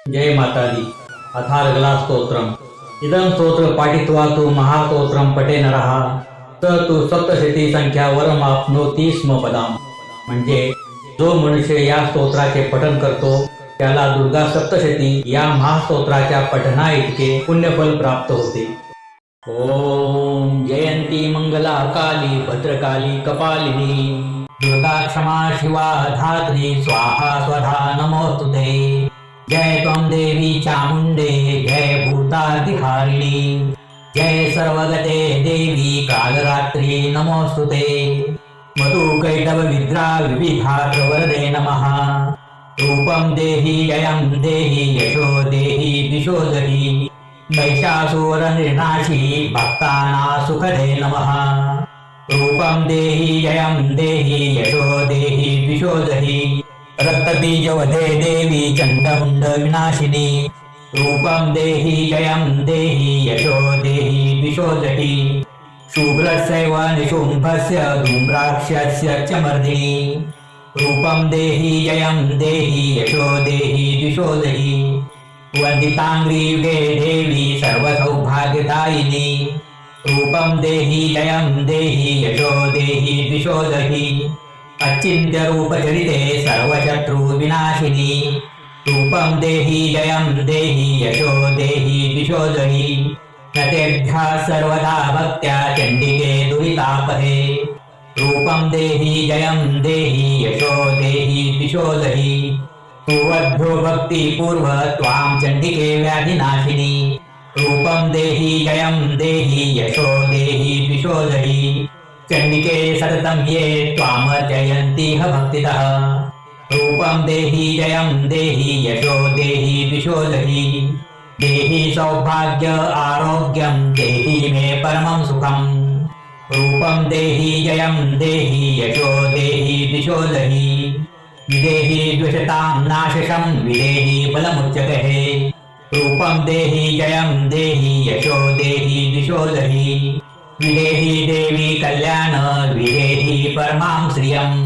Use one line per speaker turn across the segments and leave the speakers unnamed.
जय माता दी। अथार्गला स्तोत्रम। इदं स्तोत्र पाठित्वा तु महास्तोत्रं पठेन नरः स तु सप्तशती संख्या वरमाप्नोति स्म पदाम। म्हणजे जो मनुष्य या स्तोत्राचे पठन करतो त्याला दुर्गा सप्तशती या महास्तोत्राच्या पठना इतके पुण्यफल प्राप्त होते। ओम जयंती मंगला काली भद्रकाली कपालिनी दुर्गा क्षमा शिवा धात्री स्वाहा स्वधा नमोस्तुते। जय त्वं देवी चामुंडे जय भूताधिकारिणी जय सर्वगते देवी कालरात्रि नमोस्तुते। मधु कैटभ विद्रा विविधा प्रवरदे नमः। रूपं देहि जयं देहि यशो देहि दिशो दहि महिषासुर निर्नाशी भक्तानां सुखदे नमः। रूपं देहि जयं देहि यशो देहि दिशो दहि रक्तबीजवधे देवी चण्डमुण्ड विनाशिनी। रूपं देहि जयं देहि यशो देहि दिशो दहि शुभ्रस्यैव निशुम्भस्य धूम्राक्षस्य च मर्दिनी। रूपं देहि जयं देहि यशो देहि दिशो दहि वन्दिताङ्घ्रियुगे देवी सर्वसौभाग्यदायिनी। रूपं देहि जयं देहि यशो देहि दिशो दहि अचिन्त्य रूपचरिते सर्वशत्रु विनाशिनी। रूपं देहि जयं देहि यशो देहि दिशो दहि नतेभ्यः सर्वदा भक्त्या चण्डिके दुरितापहे। रूपं देहि जयं देहि यशो देहि दिशो दहि सुवध्यो भक्तिपूर्व त्वां चण्डिके व्याधिनाशिनी। रूपं देहि जयं देहि यशो देहि दिशो दहि चण्डिके सततं ये त्वामर्चयन्तिह भक्तितः। रूपं देहि जयं देहि यशो देहि दिशो दहि देहि सौभाग्य आरोग्यं देहि मे परमं सुखम्। रूपं देहि जयं देहि यशो देहि दिशो दहि विदेहि द्विषतां नाशशं विदेहि बलमुच्यते। रूपं देहि जयं देहि यशो देहि दिशो दहि विदेहि देवी कल्याण विदेहि परमां श्रियम्।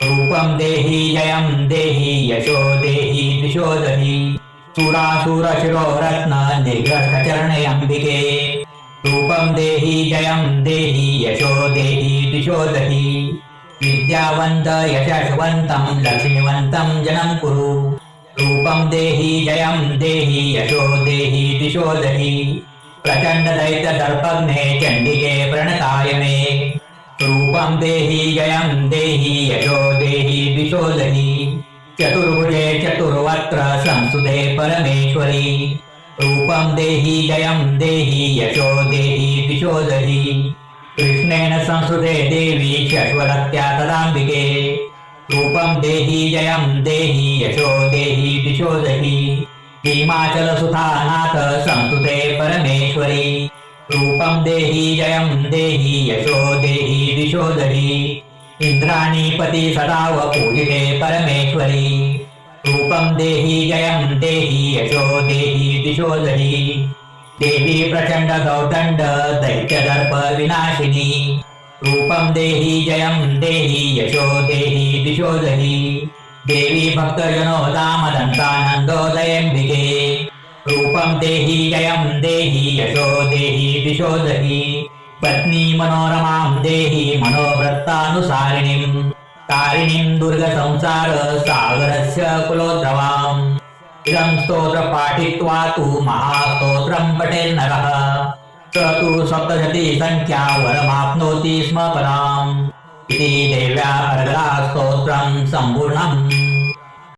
रूपं देहि जयं देहि यशो देहि दिशो दहि सुरासुरशिरो रत्न निग्रहचरणे अम्बिके। रूपं देहि जयं देहि यशो देहि दिशो दहि विद्यावन्त यशस्वन्तं लक्ष्मीवन्तं जनं कुरु। रूपं देहि जयं देहि यशो देहि दिशो दहि प्रचण्ड दैत्यदर्पघ्ने चण्डिके प्रणताय मे। रूपं देहि जयं देहि यशो देहि दिशो दहि चतुर्भुजे चतुर्वक्त्र संस्तुते परमेश्वरी। रूपं देहि जयं देहि यशो देहि दिशो दहि कृष्णेन संस्तुते देवी शश्वरत्या तदाम्बिके। रूपं देहि जयं देहि यशो देहि दिशो दहि हिमाचलसुतानाथ संस्तुते परमेश्वरी। रूपं देहि जयं देहि यशो देहि दिशो दहि इंद्राणीपति सदाव पूजिते परमेश्वरी। रूपं देहि जयं देहि यशो देहि दिशो दहि देवी प्रचण्ड गौदण्ड दैत्यदर्प विनाशिनी। रूपं देहि जयं देहि यशो देहि दिशो दहि देवी भक्तजनोदामदन्तानन्दोदयम्बिके। रूपं देहि जयं देहि यशो देहि दिशो दहि पत्नी मनोरमां देहि मनोवृत्तानुसारिणीं तारिणीं दुर्गसंसार सागरस्य कुलोद्भवाम्। इदं स्तोत्र पाठित्वा तु महास्तोत्रं पठेन्नरः स तु सप्तशती संख्या वरमाप्नोति स्म पदाम्। इति देव्या अर्गला स्तोत्रं सम्पूर्णम्।